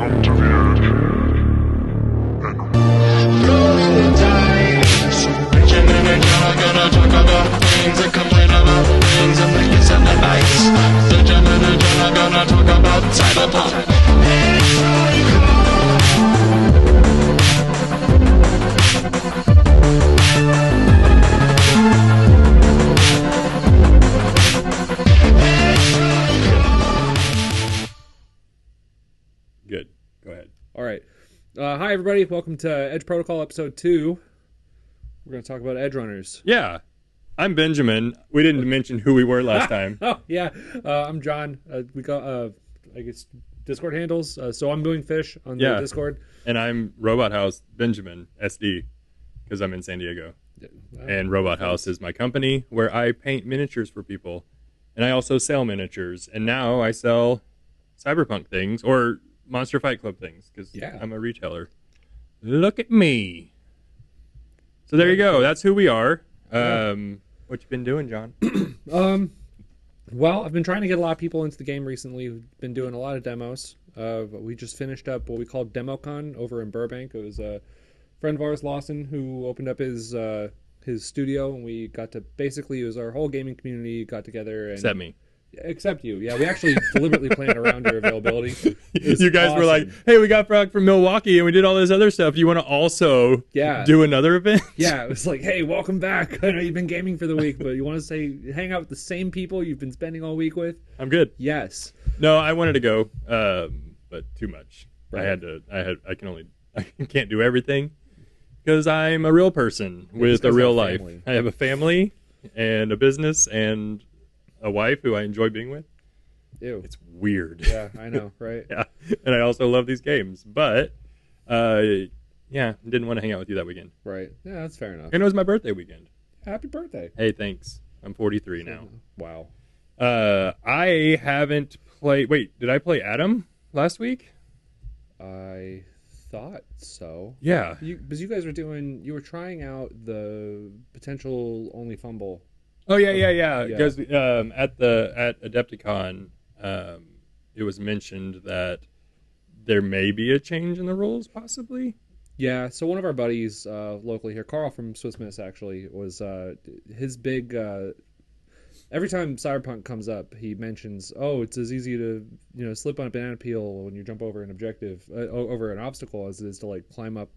come to the edge. Rolling the dice. Benjamin and John are gonna talk about things and complain about things and make it sound nice. Benjamin and John are gonna talk about cyberpunk. Good. Go ahead. All right. Hi, everybody. Welcome to Edge Protocol Episode 2. We're going to talk about Edgerunners. Yeah. I'm Benjamin. We didn't mention who we were last time. Oh, yeah. I'm John. We got, I guess, Discord handles. So I'm doing fish on the Discord. And I'm Robot House Benjamin, SD, because I'm in San Diego. And Robot House is my company where I paint miniatures for people. And I also sell miniatures. And now I sell cyberpunk things or Monster Fight Club things because I'm a retailer. Look at me. So there you go. That's who we are. What you been doing, John? Well, I've been trying to get a lot of people into the game recently. We've been doing a lot of demos. We just finished up what we call DemoCon over in Burbank. It was a friend of ours, Lawson, who opened up his studio, and we got to basically, it was our whole gaming community got together. And Except me. Except you. Yeah, we actually deliberately planned around your availability. You guys were like, hey, we got Brock from Milwaukee and we did all this other stuff. You want to also do another event? Yeah, it was like, hey, welcome back. I know you've been gaming for the week, but you want to hang out with the same people you've been spending all week with? I'm good. Yes. No, I wanted to go, but too much. Right. I can't do everything because I'm a real person with a real life. I have a family and a business and a wife who I enjoy being with. Ew. It's weird. Yeah, I know, right? Yeah, and I also love these games, but didn't want to hang out with you that weekend. Right. Yeah, that's fair enough. And it was my birthday weekend. Happy birthday. Hey, thanks. I'm 43 now. Wow. I haven't played... Wait, did I play Adam last week? I thought so. Yeah. Because you guys were trying out the potential Only Fumble. Oh yeah. Because at Adepticon, it was mentioned that there may be a change in the rules, possibly. Yeah. So one of our buddies locally here, Carl from Swiss Miss, actually was his big. Every time Cyberpunk comes up, he mentions, "Oh, it's as easy to slip on a banana peel when you jump over an objective, over an obstacle, as it is to like climb up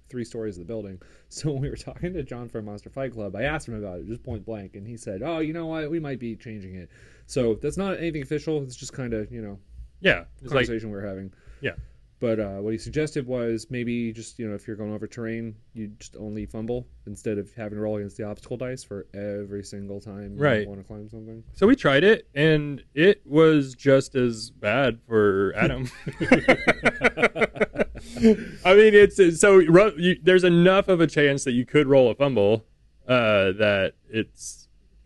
3 stories of the building." So when we were talking to John from Monster Fight Club, I asked him about it just point blank, and he said, "Oh, you know what? We might be changing it." So that's not anything official. It's just kind of conversation we're having. Yeah. But what he suggested was maybe just if you're going over terrain, you just only fumble instead of having to roll against the obstacle dice for every single time you want to climb something. So we tried it, and it was just as bad for Adam. I mean, there's enough of a chance that you could roll a fumble that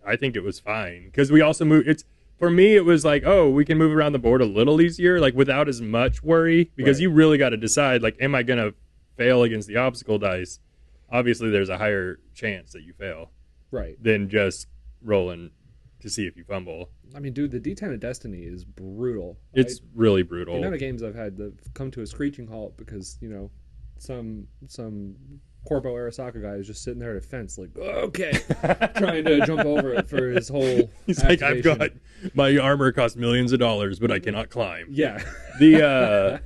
I think it was fine because we also moved. For me, it was like, oh, we can move around the board a little easier, like without as much worry, because you really got to decide, like, am I going to fail against the obstacle dice? Obviously, there's a higher chance that you fail, than just rolling to see if you fumble. I mean, dude, the D10 of Destiny is brutal. It's really brutal. The amount of games I've had that come to a screeching halt because some Corpo Arasaka guy is just sitting there at a fence, like, okay, trying to jump over it for his whole. He's like, I've got my armor costs millions of dollars, but I cannot climb. Yeah. The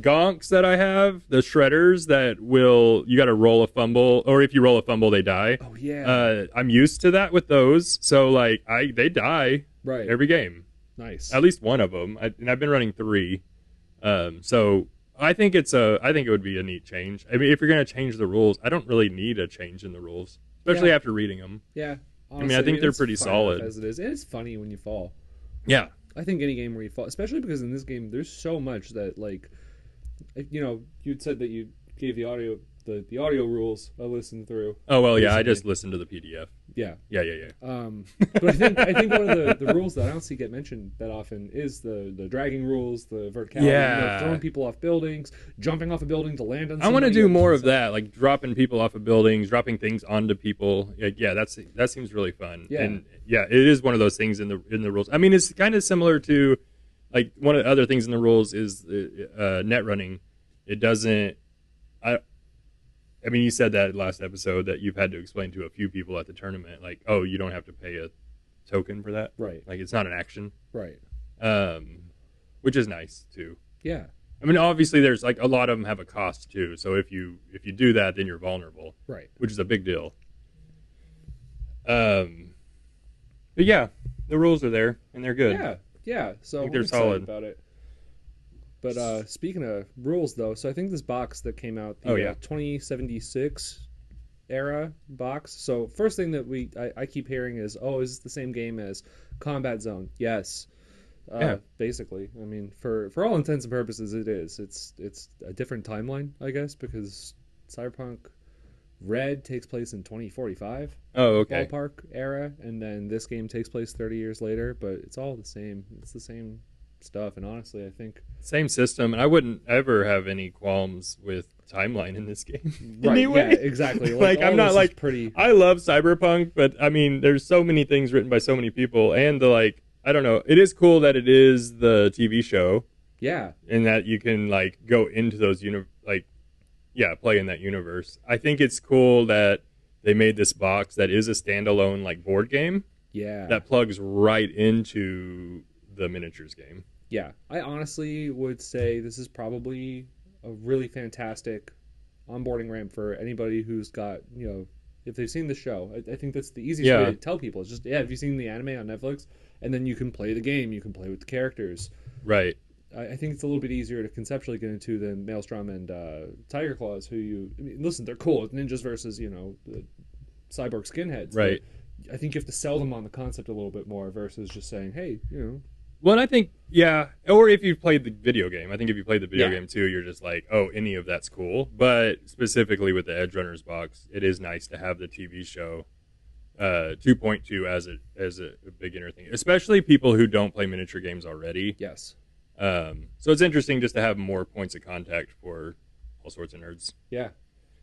gonks that I have, the shredders you got to roll a fumble, or if you roll a fumble, they die. Oh yeah. I'm used to that with those, so like they die every game. Nice. At least one of them, and I've been running 3, so. I think it would be a neat change. I mean, if you're going to change the rules, I don't really need a change in the rules, especially after reading them. Yeah. Honestly, I think they're pretty solid. As it is. And it's funny when you fall. Yeah. I think any game where you fall, especially because in this game, there's so much that, like, you'd said that you gave the audio rules a listen through. Oh, well, yeah, I just listened to the PDF. Yeah. Yeah. But I think one of the rules that I don't see get mentioned that often is the dragging rules, the verticality, throwing people off buildings, jumping off a building to land on somebody. I want to do more of that, like dropping people off of buildings, dropping things onto people. Yeah, that seems really fun. Yeah. And yeah, it is one of those things in the rules. I mean, it's kind of similar to like one of the other things in the rules is net running. It doesn't. I mean, you said that last episode that you've had to explain to a few people at the tournament, like, oh, you don't have to pay a token for that, Right. Like, it's not an action, Right. Which is nice too. Yeah. I mean, obviously, there's like a lot of them have a cost too. So if you do that, then you're vulnerable, Right. which is a big deal. But yeah, the rules are there and they're good. Yeah. Yeah. So think they're I'm excited solid. about it. But speaking of rules, though, so I think this box that came out, the 2076 era box. So first thing that I keep hearing is, oh, is this the same game as Combat Zone? Yes. Basically. I mean, for all intents and purposes, it is. It's a different timeline, I guess, because Cyberpunk Red takes place in 2045. Oh, okay. Ballpark era, and then this game takes place 30 years later, but it's all the same. It's the same stuff, and honestly, I think Same system, and I wouldn't ever have any qualms with timeline in this game. right, anyway, yeah, exactly. Like all I'm not this is like pretty. I love Cyberpunk, but I mean, there's so many things written by so many people, and the like. I don't know. It is cool that it is the TV show, Yeah, and that you can like go into those play in that universe. I think it's cool that they made this box that is a standalone like board game yeah, that plugs right into the miniatures game. yeah. I honestly would say this is probably a really fantastic onboarding ramp for anybody who's got, if they've seen the show. I think that's the easiest way to tell people. It's just, have you seen the anime on Netflix? And then you can play the game. You can play with the characters. Right. I think it's a little bit easier to conceptually get into than Maelstrom and Tiger Claws, listen, they're cool. It's ninjas versus, the cyborg skinheads. Right. But I think you have to sell them on the concept a little bit more versus just saying, hey, Well, and I think, or if you've played the video game. I think if you played the video Yeah. game too, you're just like, oh, any of that's cool. But specifically with the Edgerunners box, it is nice to have the TV show 2.2 as a beginner thing, especially people who don't play miniature games already. yes. So it's interesting just to have more points of contact for all sorts of nerds. Yeah.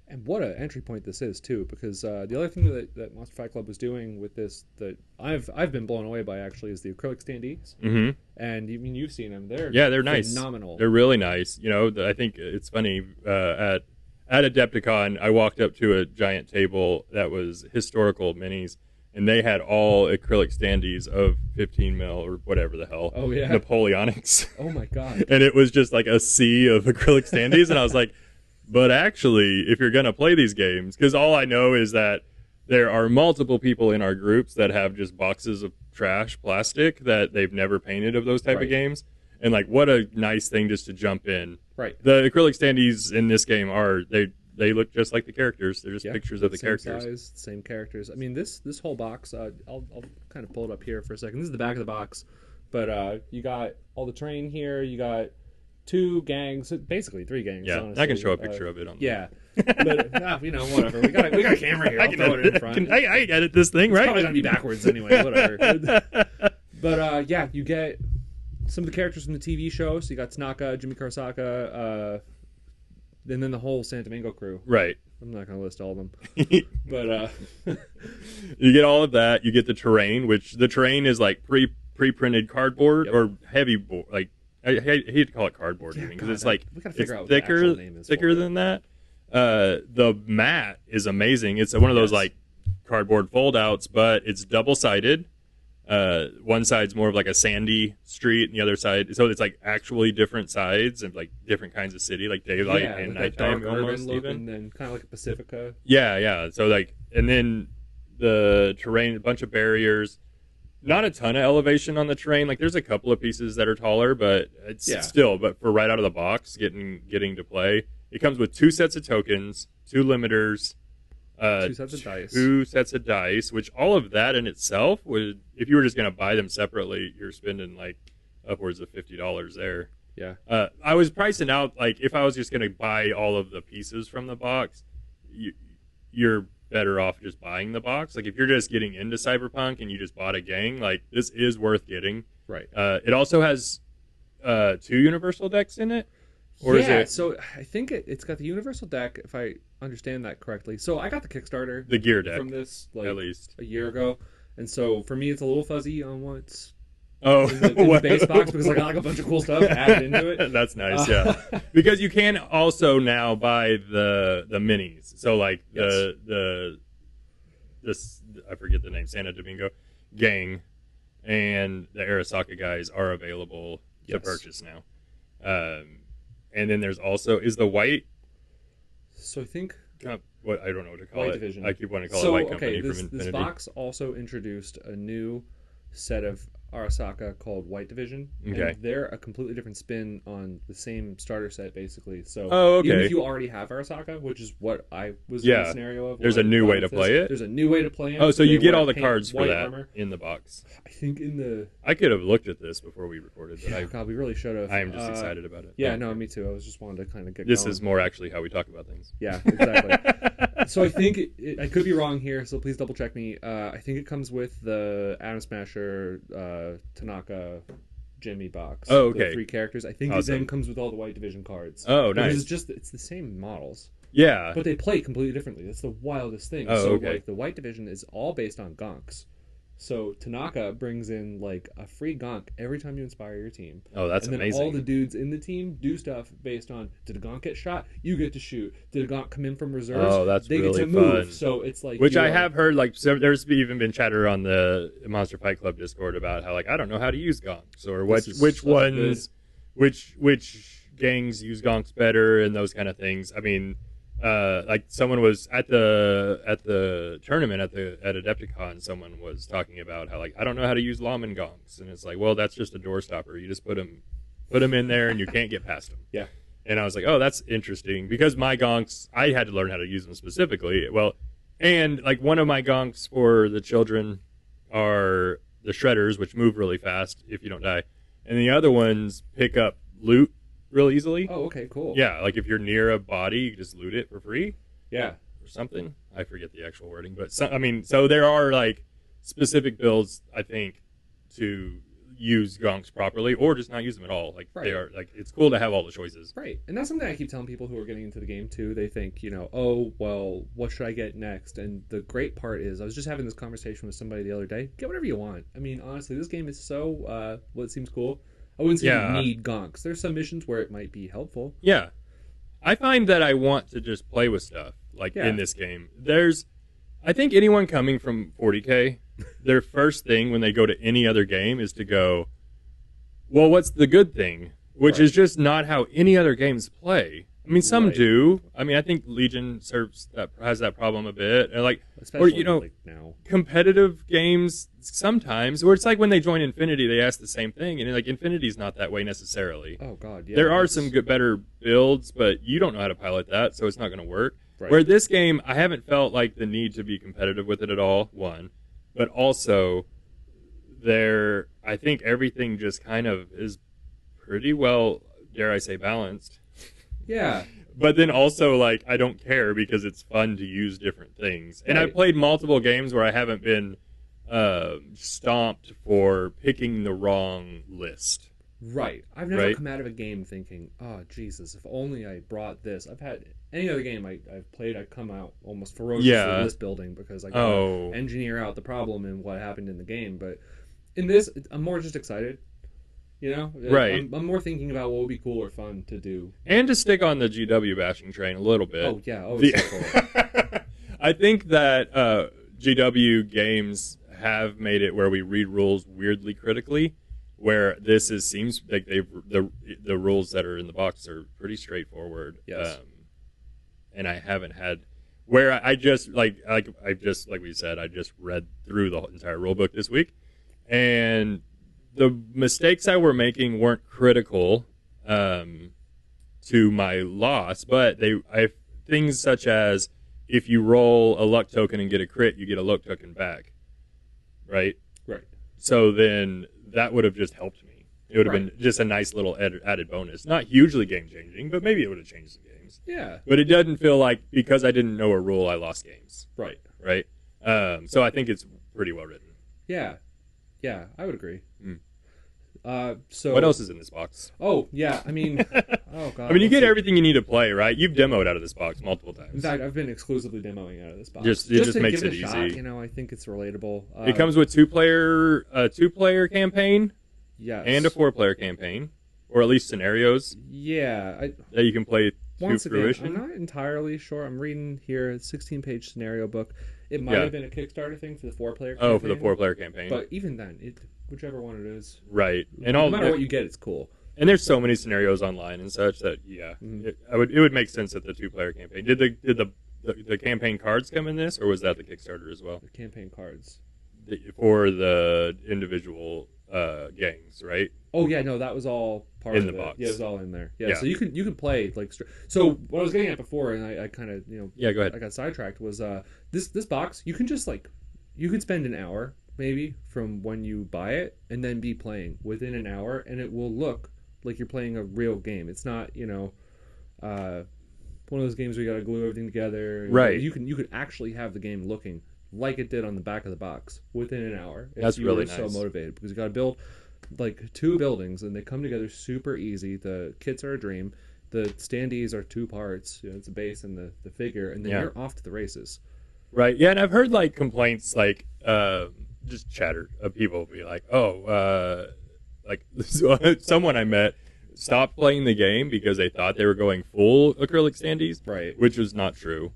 And what an entry point this is, too, because the other thing that Monster Fight Club was doing with this that I've been blown away by, actually, is the acrylic standees. Mm-hmm. And you've seen them. They're nice. Phenomenal. They're really nice. I think it's funny, at Adepticon, I walked up to a giant table that was historical minis, and they had all acrylic standees of 15 mil or whatever the hell. Oh, yeah. Napoleonics. Oh, my God. And it was just like a sea of acrylic standees, and I was like, but actually, if you're going to play these games, because all I know is that there are multiple people in our groups that have just boxes of trash plastic that they've never painted of those type of games. And like, what a nice thing just to jump in. Right. The acrylic standees in this game they look just like the characters. They're just pictures of the same characters. Size, same characters. I mean, this whole box, I'll kind of pull it up here for a second. This is the back of the box. But you got all the terrain here. You got 2 gangs, basically 3 gangs. Yeah, honestly. I can show a picture of it on. Yeah, but whatever. We got a camera here. I'll throw it in front. I edit this thing, It's right? probably gonna be backwards anyway. Whatever. But you get some of the characters from the TV show. So you got Tanaka, Jimmy Karasaka, and then the whole San Domingo crew. Right. I'm not gonna list all of them, but you get all of that. You get the terrain, which the terrain is like pre-printed cardboard or heavy board. Like I hate to call it cardboard even because it's like we gotta it's figure out what the actual name is thicker for than that. The mat is amazing. It's one of those like cardboard fold-outs, but it's double-sided. One side's more of like a sandy street, and the other side, so it's like actually different sides and like different kinds of city, like daylight and like nighttime dark almost urban look, even. and then kind of like a Pacifica. Yeah. So like, and then the terrain, a bunch of barriers. Not a ton of elevation on the terrain. Like there's a couple of pieces that are taller, but it's still. But for right out of the box, getting to play, it comes with 2 sets of tokens, 2 limiters, 2 sets of dice. 2 sets of dice. Which all of that in itself would, if you were just going to buy them separately, you're spending like upwards of $50 there. Yeah. I was pricing out like if I was just going to buy all of the pieces from the box, you're better off just buying the box. Like if you're just getting into Cyberpunk and you just bought a gang, like this is worth getting. Right. It also has 2 universal decks in it. Or is it so I think it's got the universal deck, if I understand that correctly. So I got the Kickstarter the gear deck from this like at least a year ago, and so for me it's a little fuzzy on what's Oh, in the base box because I got like a bunch of cool stuff added into it. That's nice, yeah. Because you can also now buy the minis. So like this I forget the name, Santa Domingo gang and the Arasaka guys are available to purchase now. And then there's also the white. So I think what I don't know what to call White it. Division. I keep wanting to call it White Company from this Infinity. box also introduced a new set of Arasaka called White Division. Okay. And they're a completely different spin on the same starter set, basically. So even if you already have Arasaka, which is what I was in the scenario of. There's a new way to play it? There's a new way to play it. Oh, so you get all the cards for that armor. in the box. I think in the... I could have looked at this before we recorded, but God, we really should have. I am just excited about it. Yeah, no, me too. I was just wanting to kind of get This going. is more actually how we talk about things. Yeah, exactly. So I think I could be wrong here, so please double check me. I think it comes with the Atom Smasher, Tanaka, Jimmy box. Oh, okay. The 3 characters. I think it then comes with all the White Division cards. Oh, nice. It's the same models. Yeah. But they play completely differently. That's the wildest thing. Oh, so okay. like the White Division is all based on gonks. So Tanaka brings in like a free gonk every time you inspire your team. Oh, that's and then amazing. all the dudes in the team do stuff based on, did a gonk get shot? You get to shoot. Did a gonk come in from reserves? Oh, that's they really get to move. fun. So it's like, which I have heard, like, so there's even been chatter on the Monster Fight Club Discord about how, like, I don't know how to use gonks or which ones, which gangs use gonks better and those kind of things. I mean, like someone was at the tournament at Adepticon, someone was talking about how, like, I don't know how to use lawman gonks, and it's like, well, that's just a door stopper. You just put them in there and you can't get past them. Yeah. And I was like, oh, that's interesting, because my gonks, I had to learn how to use them specifically. Well, and like one of my gonks for the children are the shredders, which move really fast if you don't die, and the other ones pick up loot real easily. Oh, okay, cool. Yeah, like if you're near a body, you can just loot it for free. Yeah. Or something. I forget the actual wording, but so there are like specific builds, I think, to use gonks properly, or just not use them at all. Like they are, like, it's cool to have all the choices. Right. And that's something I keep telling people who are getting into the game too. They think, oh, well, what should I get next? And the great part is, I was just having this conversation with somebody the other day. Get whatever you want. I mean, honestly, this game is so it seems cool. I wouldn't say you need gonks. There's some missions where it might be helpful. Yeah. I find that I want to just play with stuff, like, in this game. I think anyone coming from 40K, their first thing when they go to any other game is to go, well, what's the good thing? Which is just not how any other games play. I mean, some do. I mean, I think Legion has that problem a bit. And like, especially or, like now. Competitive games sometimes, where it's like when they join Infinity, they ask the same thing, and like Infinity's not that way necessarily. Oh God, yeah. There are some better builds, but you don't know how to pilot that, so it's not going to work. Right. Where this game, I haven't felt like the need to be competitive with it at all. One, but also I think everything just kind of is pretty well, dare I say, balanced. Yeah. But then also, like, I don't care because it's fun to use different things. And I've played multiple games where I haven't been stomped for picking the wrong list. Right. I've never come out of a game thinking, oh, Jesus, if only I brought this. I've had any other game I've played, I've come out almost ferociously list building because I got to engineer out the problem and what happened in the game. But in this, I'm more just excited. Right. I'm more thinking about what would be cool or fun to do, and to stick on the GW bashing train a little bit. Oh yeah, always so cool. I think that GW games have made it where we read rules weirdly critically. Where this seems like the rules that are in the box are pretty straightforward. Yes. And I haven't had where I just like we said, I just read through the entire rule book this week, and the mistakes I were making weren't critical to my loss, but things such as if you roll a luck token and get a crit, you get a luck token back, right? Right. So then that would have just helped me. It would have been just a nice little added bonus. Not hugely game changing, but maybe it would have changed some games. Yeah. But it doesn't feel like because I didn't know a rule, I lost games. Right. Right. So I think it's pretty well written. Yeah. Yeah, I would agree. So what else is in this box? Oh yeah, I mean, oh God. I mean, you get everything you need to play, right? You've demoed out of this box multiple times. In fact, I've been exclusively demoing out of this box. Just to makes give it a easy. Shot, I think it's relatable. It comes with two player campaign. Yes. and a 4-player campaign, or at least scenarios Yeah. that you can play to Once again, fruition. I'm not entirely sure. I'm reading here a 16-page scenario book. It might Yeah. have been a Kickstarter thing for the 4-player campaign. Oh, for the 4-player campaign. But even then, whichever one it is, Right. And no matter what you get, it's cool. and there's so many scenarios online and such that it would make sense that the 2-player campaign. Did the campaign cards come in this, or was that the Kickstarter as well? The campaign cards. For the individual gangs, right? Oh yeah, no, that was all part In of the it. box. Yeah, it was all in there. Yeah, Yeah. so you can play like. So what I was getting at before, and I kind of Yeah, go ahead. I got sidetracked, was this box you can just you could spend an hour maybe from when you buy it and then be playing within an hour, and it will look like you're playing a real game. It's not one of those games where you got to glue everything together. Right. You could actually have the game looking like it did on the back of the box within an hour. If That's you really were so nice. motivated, because you got to build like 2 buildings and they come together super easy. The kits are a dream. The standees are 2 parts. It's a base and the figure, and then Yeah. you're off to the races. Right. Yeah, and I've heard like complaints, like just chatter of people be like, like someone I met stopped playing the game because they thought they were going full acrylic standees, Right. which was not true.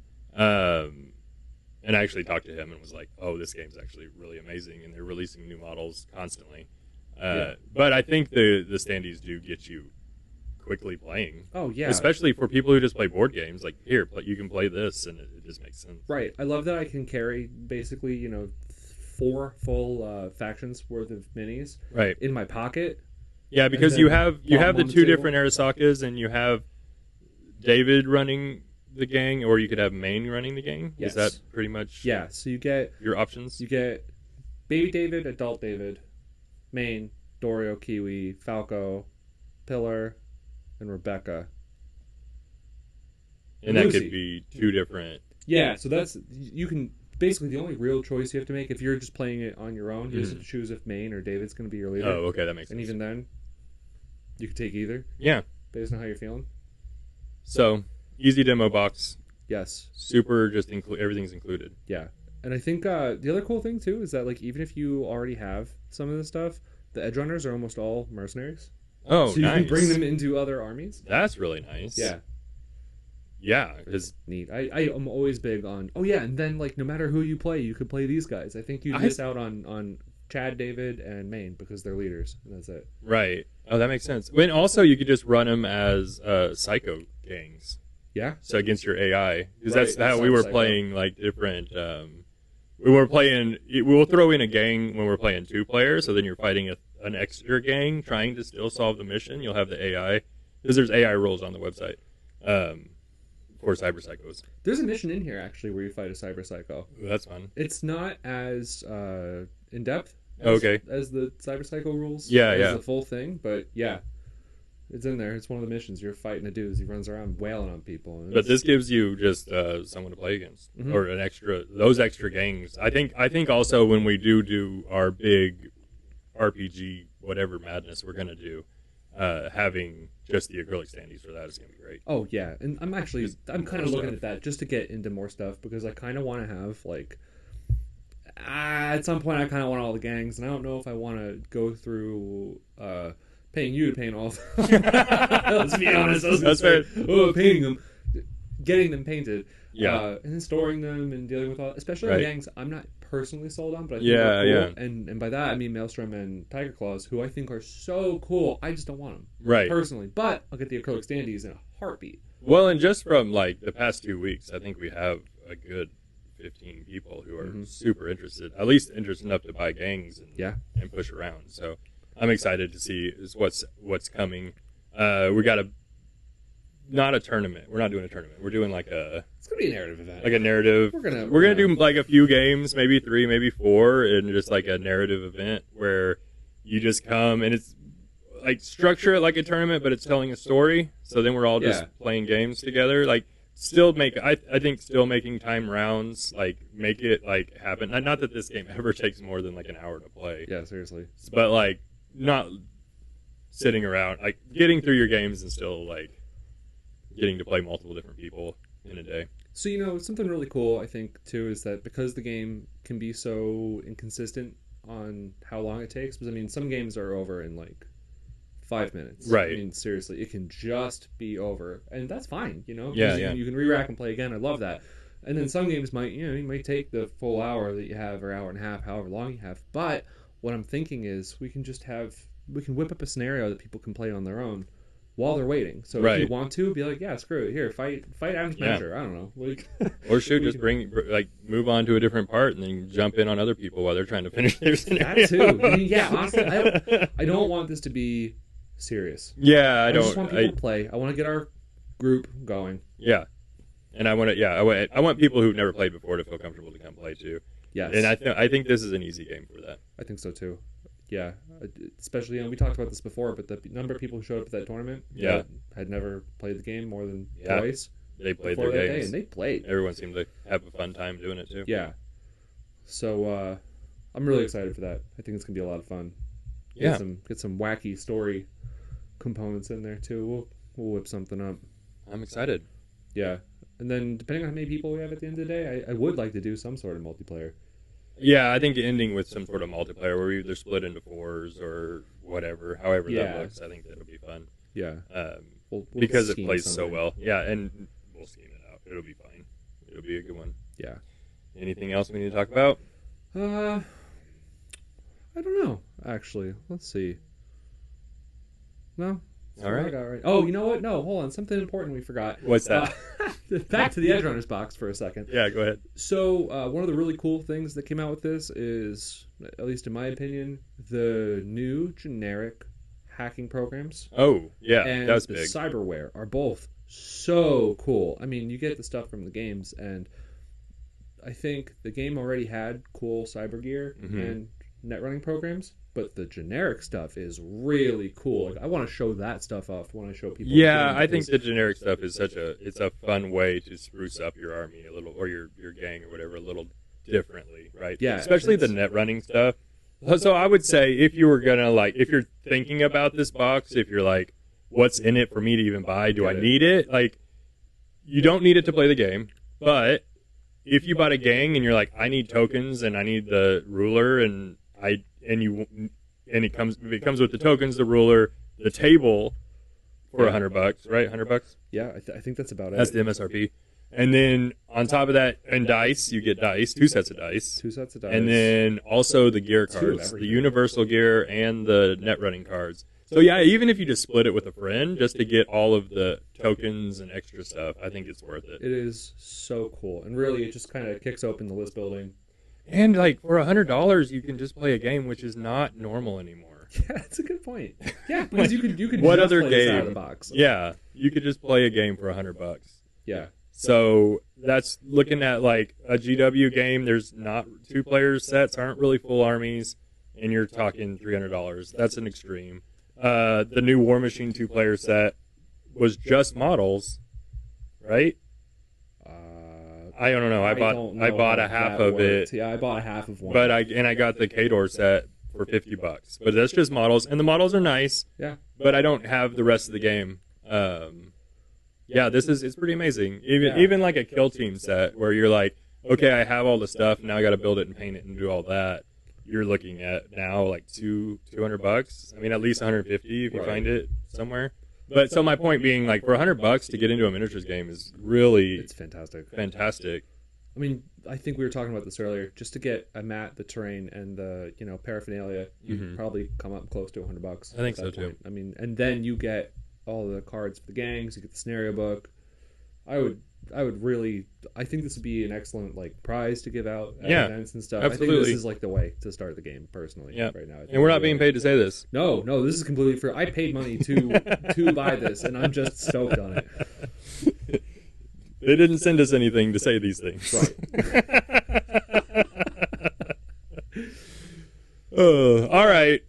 And I actually talked to him and was like, "Oh, this game's actually really amazing, and they're releasing new models constantly." But I think the standees do get you quickly playing. Oh yeah. Especially for people who just play board games. Like, here, you can play this, and it just makes sense. Right. I love that I can carry basically 4 full factions worth of minis Right. in my pocket. Yeah, because then you have bomb the on the 2 table. different Arasakas, and you have David running the gang, or you could have Maine running the gang. Yes. Is that pretty much Yeah. So you get your options? Baby David, Adult David, Maine, Dorio, Kiwi, Falco, Pillar, and Rebecca. And that Lucy. could be 2 different. Yeah. So you can basically, the only real choice you have to make if you're just playing it on your own, you just have to choose if Maine or David's going to be your leader. Oh, okay, that makes sense. And even then, you could take either Yeah. based on how you're feeling. So, easy demo box. Yes. Super, just everything's included. Yeah. And I think the other cool thing too is that even if you already have some of this stuff, the Edgerunners are almost all mercenaries. Oh, So you nice. can bring them into other armies. That's really nice. Yeah. Yeah, because Neat. I am always big on. Oh yeah, and then no matter who you play, you could play these guys. I think you'd miss out on Chad, David, and Maine because they're leaders, and that's it. right. Oh, that makes sense. When also you could just run them as psycho gangs. Yeah. So against your AI, because Right, that's that how we sounds were psycho. playing like different. We'll throw in a gang when we're playing 2 players, so then you're fighting an extra gang trying to still solve the mission. You'll have the AI, because there's AI rules on the website for cyber psychos. There's a mission in here actually where you fight a cyber psycho. Ooh, that's fun. It's not as in depth. Okay. As the cyber psycho rules. Yeah, as yeah. the full thing, but yeah. It's in there. It's one of the missions. You're fighting a dude as he runs around wailing on people. And But this gives you just someone to play against, or those extra gangs. I think also when we do our big RPG whatever madness we're gonna do, having just the acrylic standees for that is gonna be great. Oh yeah, and I'm kind of looking at that just to get into more stuff because I kind of want to have at some point I kind of want all the gangs, and I don't know if I want to go through paying you to paint all. Let's be honest, That's fair. Painting them, getting them painted, Yeah. and then storing them and dealing with all, especially Right. the gangs. I'm not personally sold on, but I think Yeah, they're cool. yeah. And by that I mean Maelstrom and Tiger Claws, who I think are so cool. I just don't want them Right. personally, but I'll get the acrylic standees in a heartbeat. Well, and just from the past 2 weeks, I think we have a good 15 people who are super interested, at least interested enough to buy gangs and push around. So I'm excited to see what's coming. We got not a tournament. We're not doing a tournament. We're doing It's gonna be a narrative event. a narrative. We're gonna do a few games, maybe 3, maybe 4, and just a narrative event where you just come and it's structure it like a tournament, but it's telling a story. So then we're all just playing games together. Still making time rounds, make it happen. Not that this game ever takes more than an hour to play. Yeah, seriously. But not sitting around, getting through your games and still getting to play multiple different people in a day. So something really cool I think too is that because the game can be so inconsistent on how long it takes, because I mean, some games are over in like 5 minutes. Right. I mean, seriously, it can just be over, and that's fine. You know. Yeah, You can re-rack and play again. I love that. And then some games might, you might take the full hour that you have, or hour and a half, however long you have. But what I'm thinking is we can whip up a scenario that people can play on their own while they're waiting. So if you want to, be like, yeah, screw it. Here, fight Adam's measure. I don't know. Like, or shoot, just move on to a different part and then jump in on other people while they're trying to finish their scenario. That too. I mean, yeah, honestly, I don't want this to be serious. Yeah, I just want people to play. I want to get our group going. Yeah. And I want people who've never played before to feel comfortable to come play too. Yes. And I think this is an easy game for that. I think so too. Yeah, especially we talked about this before, but the number of people who showed up at that tournament, had never played the game more than twice. They played their games, and they played. Everyone seemed to have a fun time doing it too. Yeah. So I'm really excited for that. I think it's gonna be a lot of fun. Yeah. Get some wacky story components in there too. We'll whip something up. I'm excited. Yeah. And then, depending on how many people we have at the end of the day, I would like to do some sort of multiplayer. Yeah, I think ending with some sort of multiplayer where we either split into 4s or whatever, however that looks, I think that'll be fun. Yeah. We'll because it plays so well. Yeah, and we'll scheme it out. It'll be fine. It'll be a good one. Yeah. Anything else we need to talk about? I don't know, actually. Let's see. No? All right. Oh, you know what? No, hold on. Something important we forgot. What's that? Back to the Edgerunners box for a second. Yeah, go ahead. So, one of the really cool things that came out with this is, at least in my opinion, the new generic hacking programs. Oh, yeah, and that was the big. cyberware are both so cool. I mean, you get the stuff from the games, and I think the game already had cool cyber gear and net running programs, but the generic stuff is really cool. Like, I want to show that stuff off when I show people. Yeah, I think the generic stuff is it's a fun way to spruce up your army a little, or your gang or whatever, a little differently, right? Yeah, especially the net running stuff. So I would say if you were gonna if you're thinking about this box, if you're like, what's in it for me to even buy? Do I need it? Like, you don't need it to play the game, but if you bought a gang and you're like, I need tokens and I need the ruler and it comes with the tokens, the ruler, the table for $100, right? $100. Yeah, I think that's about it. That's the MSRP. And then on top of that, and dice, you get dice, 2 sets of dice. 2 sets of dice. And then also the gear cards, the universal gear and the net running cards. So yeah, even if you just split it with a friend just to get all of the tokens and extra stuff, I think it's worth it. It is so cool. And really, it just kind of kicks open the list building. And like for $100, you can just play a game, which is not normal anymore. Yeah, that's a good point. Yeah, because you could what just other play game? this out of the box. Yeah, you could just play a game for $100. Yeah. So that's looking at like a GW game. There's not 2-player sets, aren't really full armies, and you're talking $300. That's an extreme. The new War Machine 2-player set was just models, right? I don't know. I bought a half of it. Yeah, I bought a half of one. But I got the Kador set for $50. But that's just models, and the models are nice. Yeah. But I don't have the rest of the game. Yeah, it's pretty amazing. Even like a Kill Team set where you're like, okay, I have all the stuff, now I got to build it and paint it and do all that. You're looking at now like $200. I mean, at least 150 if you find it somewhere. But so my point being, like, for $100 to get into a miniatures game is really it's fantastic. I mean, I think we were talking about this earlier. Just to get a mat, the terrain, and the paraphernalia, you probably come up close to $100. I think so too. I mean, and then you get all the cards for the gangs. You get the scenario book. I think this would be an excellent prize to give out at events and stuff. Absolutely. I think this is the way to start the game personally. Yeah. Right now. And we're not being paid to say this. No, this is completely free. I paid money to buy this, and I'm just stoked on it. They didn't send us anything to say these things. Right. All right.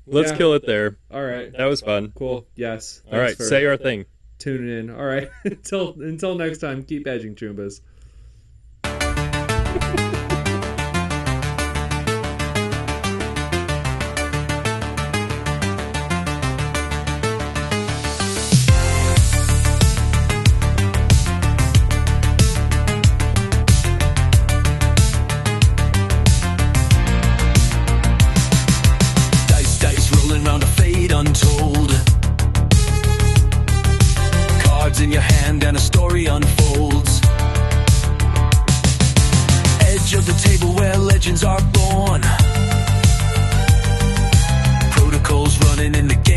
Let's kill it there. All right. That was fun. Cool. Yes. All right. Say our thing. Tuning in. All right. Until next time, keep edging, Choombas. in your hand and a story unfolds. Edge of the table where legends are born. Protocols running in the game.